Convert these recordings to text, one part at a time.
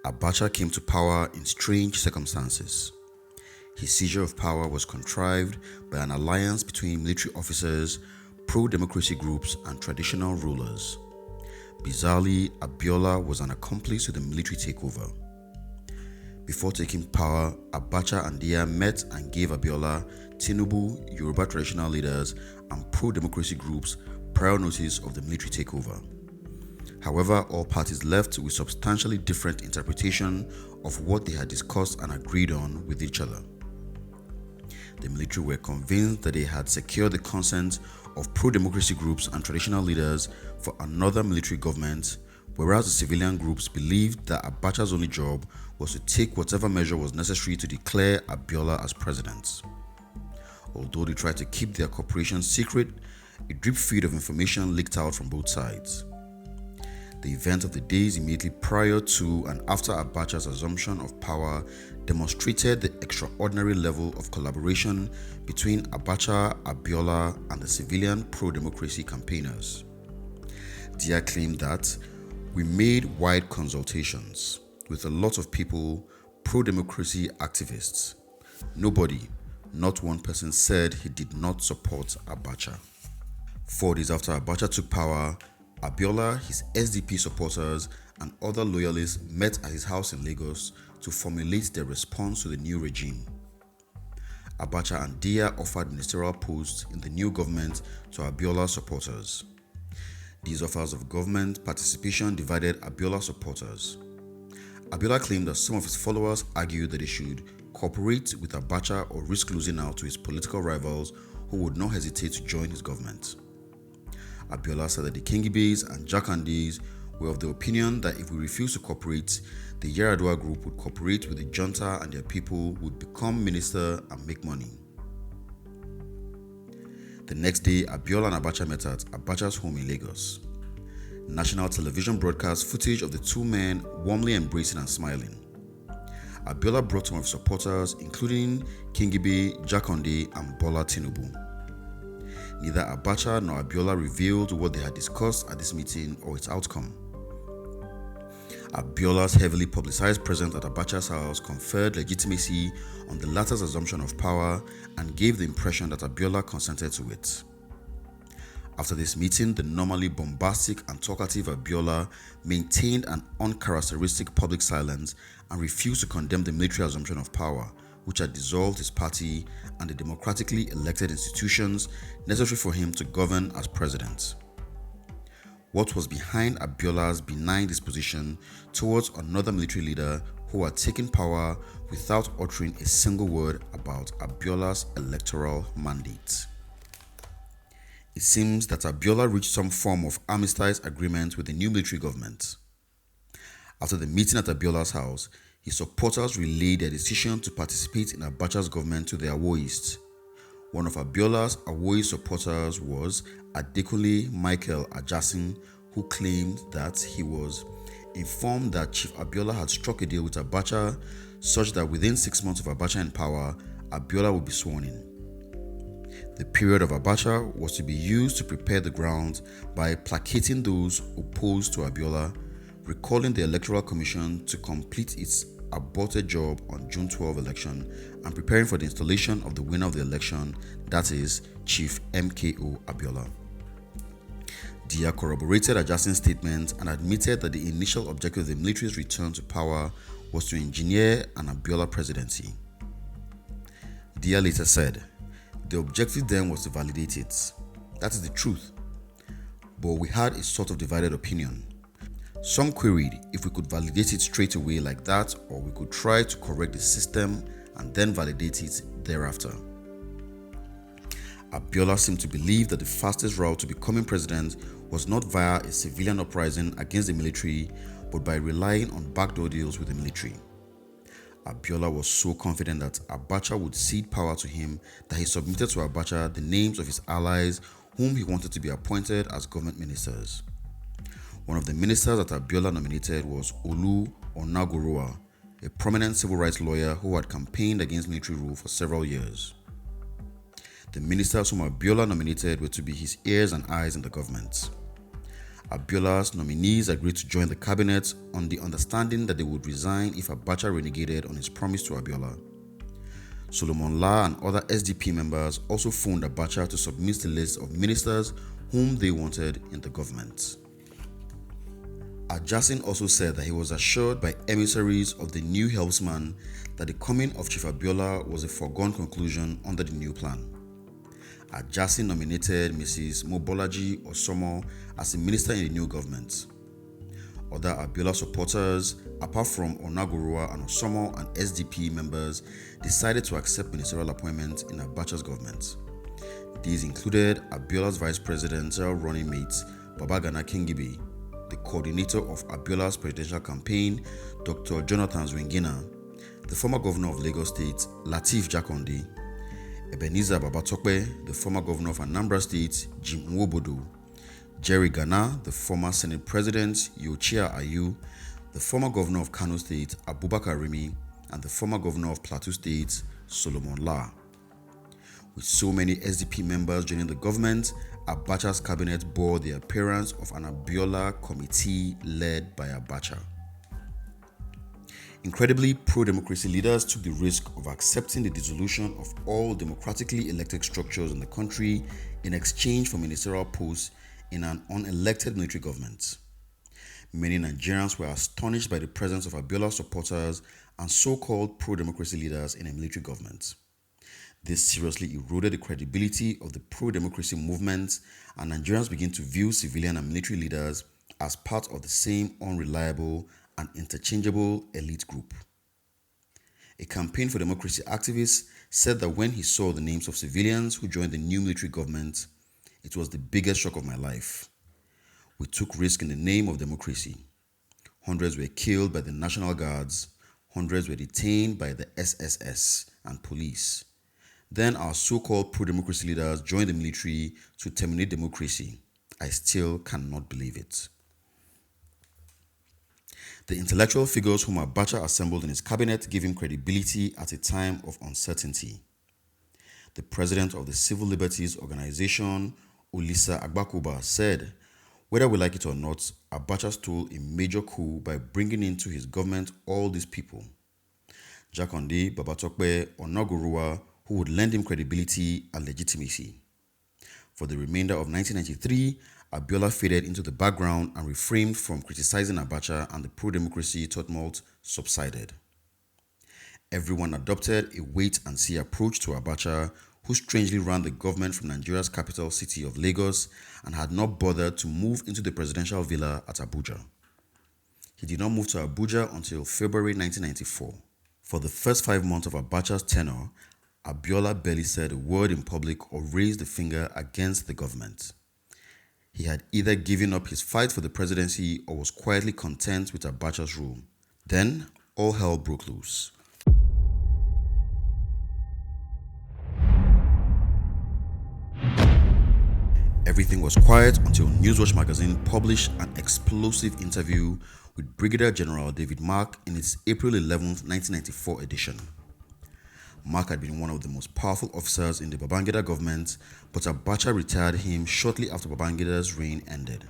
Abacha came to power in strange circumstances. His seizure of power was contrived by an alliance between military officers, pro-democracy groups, and traditional rulers. Bizarrely, Abiola was an accomplice to the military takeover. Before taking power, Abacha and Dia met and gave Abiola, Tinubu, Yoruba traditional leaders, and pro-democracy groups prior notice of the military takeover. However, all parties left with substantially different interpretation of what they had discussed and agreed on with each other. The military were convinced that they had secured the consent of pro-democracy groups and traditional leaders for another military government, whereas the civilian groups believed that Abacha's only job was to take whatever measure was necessary to declare Abiola as president. Although they tried to keep their cooperation secret, a drip feed of information leaked out from both sides. The events of the days immediately prior to and after Abacha's assumption of power demonstrated the extraordinary level of collaboration between Abacha, Abiola, and the civilian pro-democracy campaigners. Dia claimed that we made wide consultations with a lot of people, pro-democracy activists. Nobody, not one person, said he did not support Abacha. 4 days after Abacha took power, Abiola, his SDP supporters, and other loyalists met at his house in Lagos to formulate their response to the new regime. Abacha and Dia offered ministerial posts in the new government to Abiola's supporters. These offers of government participation divided Abiola's supporters. Abiola claimed that some of his followers argued that he should cooperate with Abacha or risk losing out to his political rivals who would not hesitate to join his government. Abiola said that the Kingibes and Jakandis were of the opinion that if we refuse to cooperate, the Yaradua group would cooperate with the junta and their people would become minister and make money. The next day, Abiola and Abacha met at Abacha's home in Lagos. National television broadcast footage of the two men warmly embracing and smiling. Abiola brought some of his supporters, including Kingibe, Jakande, and Bola Tinubu. Neither Abacha nor Abiola revealed what they had discussed at this meeting or its outcome. Abiola's heavily publicized presence at Abacha's house conferred legitimacy on the latter's assumption of power and gave the impression that Abiola consented to it. After this meeting, the normally bombastic and talkative Abiola maintained an uncharacteristic public silence and refused to condemn the military assumption of power, which had dissolved his party and the democratically elected institutions necessary for him to govern as president. What was behind Abiola's benign disposition towards another military leader who had taken power without uttering a single word about Abiola's electoral mandate? It seems that Abiola reached some form of armistice agreement with the new military government. After the meeting at Abiola's house, his supporters relayed their decision to participate in Abacha's government to the Awoists. One of Abiola's Awoist supporters was Adekunle Michael Ajasin, who claimed that he was informed that Chief Abiola had struck a deal with Abacha such that within 6 months of Abacha in power, Abiola would be sworn in. The period of Abacha was to be used to prepare the ground by placating those opposed to Abiola, recalling the Electoral Commission to complete its aborted job on June 12 election, and preparing for the installation of the winner of the election, that is, Chief MKO Abiola. Dia corroborated Ajasin's statement and admitted that the initial objective of the military's return to power was to engineer an Abiola presidency. Dia later said, "The objective then was to validate it. That is the truth. But we had a sort of divided opinion. Some queried if we could validate it straight away like that, or we could try to correct the system and then validate it thereafter." Abiola seemed to believe that the fastest route to becoming president was not via a civilian uprising against the military, but by relying on backdoor deals with the military. Abiola was so confident that Abacha would cede power to him that he submitted to Abacha the names of his allies whom he wanted to be appointed as government ministers. One of the ministers that Abiola nominated was Olu Onagoroa, a prominent civil rights lawyer who had campaigned against military rule for several years. The ministers whom Abiola nominated were to be his ears and eyes in the government. Abiola's nominees agreed to join the cabinet on the understanding that they would resign if Abacha renegated on his promise to Abiola. Solomon La and other SDP members also phoned Abacha to submit the list of ministers whom they wanted in the government. Adjacin also said that he was assured by emissaries of the new helpsman that the coming of Chief Abiola was a foregone conclusion under the new plan. Adjacin nominated Mrs. Mobolaji Osomo as a minister in the new government. Other Abiola supporters, apart from Onagorua and Osomo and SDP members, decided to accept ministerial appointments in Abacha's government. These included Abiola's vice presidential running mate, Babagana Kingibe, the coordinator of Abiola's presidential campaign, Dr. Jonathan Zwingina, the former governor of Lagos State, Lateef Jakonde, Ebenezer Babatokpe, the former governor of Anambra State, Jim Nwobodo, Jerry Gana, the former Senate President, Yochia Ayu, the former governor of Kano State, Abubakar Rimi, and the former governor of Plateau State, Solomon La. With so many SDP members joining the government, Abacha's cabinet bore the appearance of an Abiola committee led by Abacha. Incredibly, pro-democracy leaders took the risk of accepting the dissolution of all democratically elected structures in the country in exchange for ministerial posts in an unelected military government. Many Nigerians were astonished by the presence of Abiola supporters and so-called pro-democracy leaders in a military government. This seriously eroded the credibility of the pro-democracy movement, and Nigerians began to view civilian and military leaders as part of the same unreliable and interchangeable elite group. A Campaign for Democracy activist said that when he saw the names of civilians who joined the new military government, it was the biggest shock of my life. We took risk in the name of democracy. Hundreds were killed by the National Guards, hundreds were detained by the SSS and police. Then our so-called pro-democracy leaders joined the military to terminate democracy. I still cannot believe it. The intellectual figures whom Abacha assembled in his cabinet gave him credibility at a time of uncertainty. The president of the Civil Liberties Organization, Olisa Agbakoba, said, "Whether we like it or not, Abacha stole a major coup by bringing into his government all these people. Jakonde, Babatokpe, Onagorua, who would lend him credibility and legitimacy." For the remainder of 1993, Abiola faded into the background and refrained from criticizing Abacha, and the pro-democracy tumult subsided. Everyone adopted a wait-and-see approach to Abacha, who strangely ran the government from Nigeria's capital city of Lagos and had not bothered to move into the presidential villa at Abuja. He did not move to Abuja until February 1994. For the first 5 months of Abacha's tenure, Abiola barely said a word in public or raised a finger against the government. He had either given up his fight for the presidency or was quietly content with Abacha's rule. Then, all hell broke loose. Everything was quiet until Newswatch magazine published an explosive interview with Brigadier General David Mark in its April 11, 1994 edition. Mark had been one of the most powerful officers in the Babangida government, but Abacha retired him shortly after Babangida's reign ended.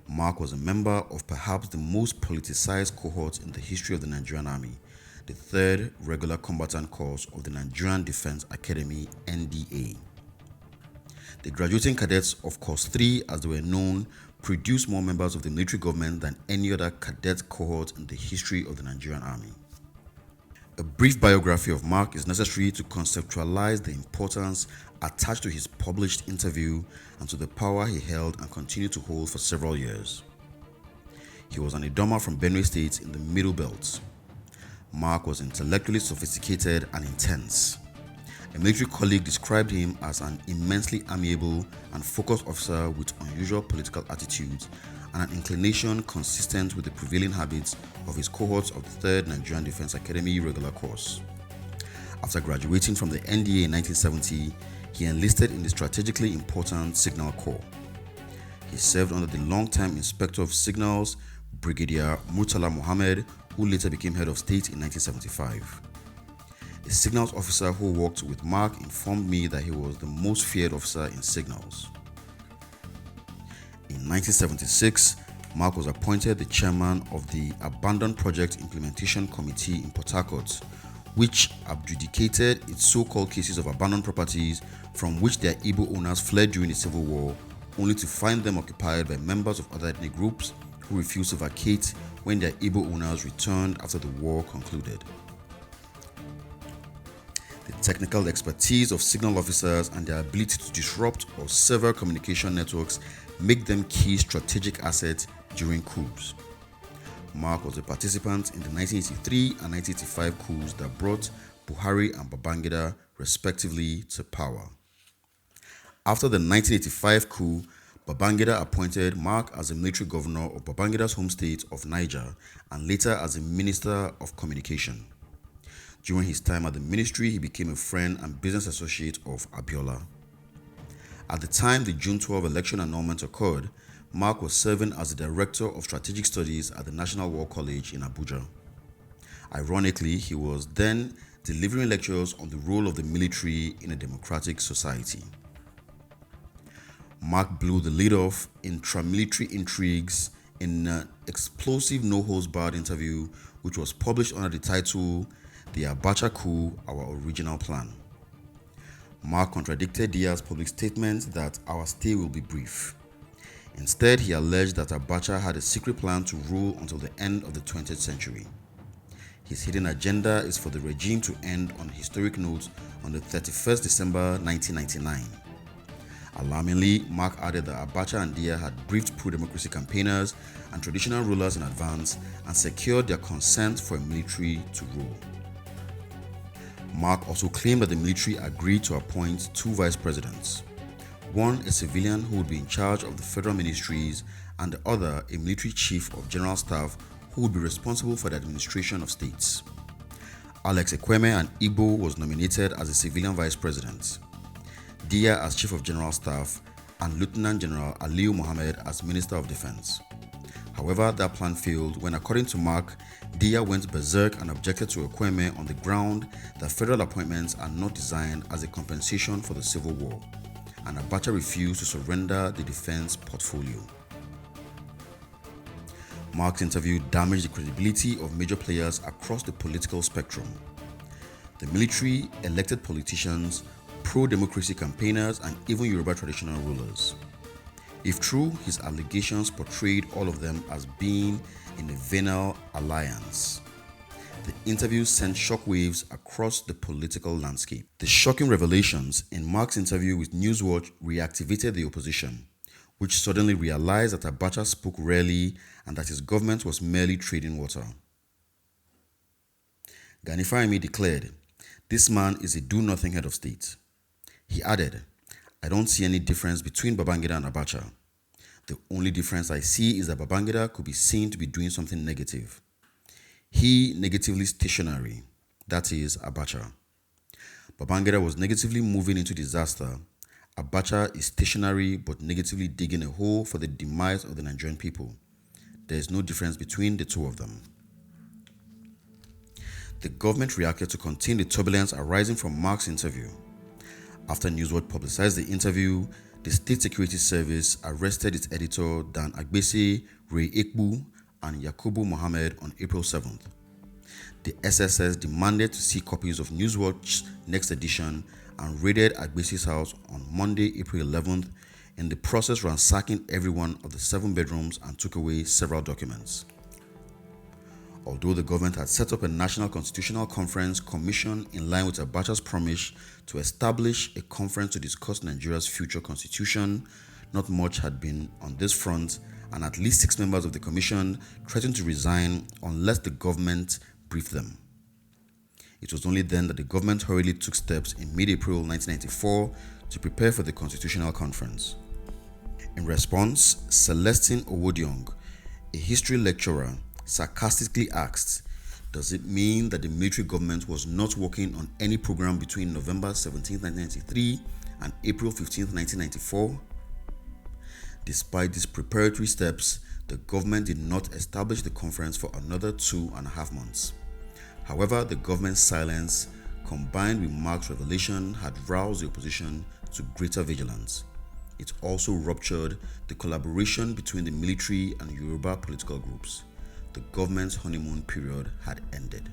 Mark was a member of perhaps the most politicized cohort in the history of the Nigerian Army, the 3rd Regular Combatant Course of the Nigerian Defense Academy, NDA. The graduating cadets of Course 3, as they were known, produced more members of the military government than any other cadet cohort in the history of the Nigerian Army. A brief biography of Mark is necessary to conceptualize the importance attached to his published interview and to the power he held and continued to hold for several years. He was an Idoma from Benue State in the Middle Belt. Mark was intellectually sophisticated and intense. A military colleague described him as an immensely amiable and focused officer with unusual political attitudes and an inclination consistent with the prevailing habits of his cohorts of the 3rd Nigerian Defense Academy regular course. After graduating from the NDA in 1970, he enlisted in the strategically important Signal Corps. He served under the long-time Inspector of Signals, Brigadier Murtala Mohammed, who later became head of state in 1975. A signals officer who worked with Mark informed me that he was the most feared officer in signals. In In 1976, Mark was appointed the chairman of the Abandoned Project Implementation Committee in Port Harcourt, which adjudicated its so-called cases of abandoned properties from which their Igbo owners fled during the Civil War, only to find them occupied by members of other ethnic groups who refused to vacate when their Igbo owners returned after the war concluded. The technical expertise of signal officers and their ability to disrupt or sever communication networks make them key strategic assets during coups. Mark was a participant in the 1983 and 1985 coups that brought Buhari and Babangida respectively to power. After the 1985 coup, Babangida appointed Mark as the military governor of Babangida's home state of Niger and later as the Minister of Communication. During his time at the ministry, he became a friend and business associate of Abiola. At the time the June 12 election annulment occurred, Mark was serving as the Director of Strategic Studies at the National War College in Abuja. Ironically, he was then delivering lectures on the role of the military in a democratic society. Mark blew the lid off intra-military intrigues in an explosive no-holds-barred interview which was published under the title "The Abacha Coup, Our Original Plan." Mark contradicted Dia's public statement that our stay will be brief. Instead, he alleged that Abacha had a secret plan to rule until the end of the 20th century. His hidden agenda is for the regime to end on a historic note on the 31st December 1999. Alarmingly, Mark added that Abacha and Dia had briefed pro-democracy campaigners and traditional rulers in advance and secured their consent for a military to rule. Mark also claimed that the military agreed to appoint two vice presidents, one a civilian who would be in charge of the federal ministries and the other a military chief of general staff who would be responsible for the administration of states. Alex Ekweme, an Igbo, was nominated as the civilian vice president, Dia as chief of general staff, and Lieutenant General Aliyu Mohammed as Minister of Defense. However, that plan failed when, according to Mark, Dia went berserk and objected to Ekweme on the ground that federal appointments are not designed as a compensation for the civil war, and Abacha refused to surrender the defense portfolio. Mark's interview damaged the credibility of major players across the political spectrum. The military, elected politicians, pro-democracy campaigners, and even Yoruba traditional rulers. If true, his allegations portrayed all of them as being in a venal alliance. The interview sent shockwaves across the political landscape. The shocking revelations in Mark's interview with Newswatch reactivated the opposition, which suddenly realized that Abacha spoke rarely and that his government was merely trading water. Gani Fawehinmi declared, "This man is a do-nothing head of state." He added, "I don't see any difference between Babangida and Abacha. The only difference I see is that Babangida could be seen to be doing something negative. He negatively stationary, that is Abacha. Babangida was negatively moving into disaster. Abacha is stationary but negatively digging a hole for the demise of the Nigerian people. There is no difference between the two of them." The government reacted to contain the turbulence arising from Mark's interview. After Newswatch publicized the interview, the State Security Service arrested its editor Dan Agbese, Ray Ekbu, and Yakubu Mohammed on April 7th. The SSS demanded to see copies of Newswatch's next edition and raided Agbese's house on Monday, April 11th, in the process ransacking every one of the 7 bedrooms and took away several documents. Although the government had set up a National Constitutional Conference commission in line with Abacha's promise to establish a conference to discuss Nigeria's future constitution, not much had been on this front, and at least 6 members of the commission threatened to resign unless the government briefed them. It was only then that the government hurriedly took steps in mid-April 1994 to prepare for the Constitutional Conference. In response, Celestine Owodiong, a history lecturer, sarcastically asked, "Does it mean that the military government was not working on any program between November 17, 1993 and April 15, 1994? Despite these preparatory steps, the government did not establish the conference for another 2.5 months. However, the government's silence, combined with Mark's revelation, had roused the opposition to greater vigilance. it also ruptured the collaboration between the military and Yoruba political groups. The government's honeymoon period had ended.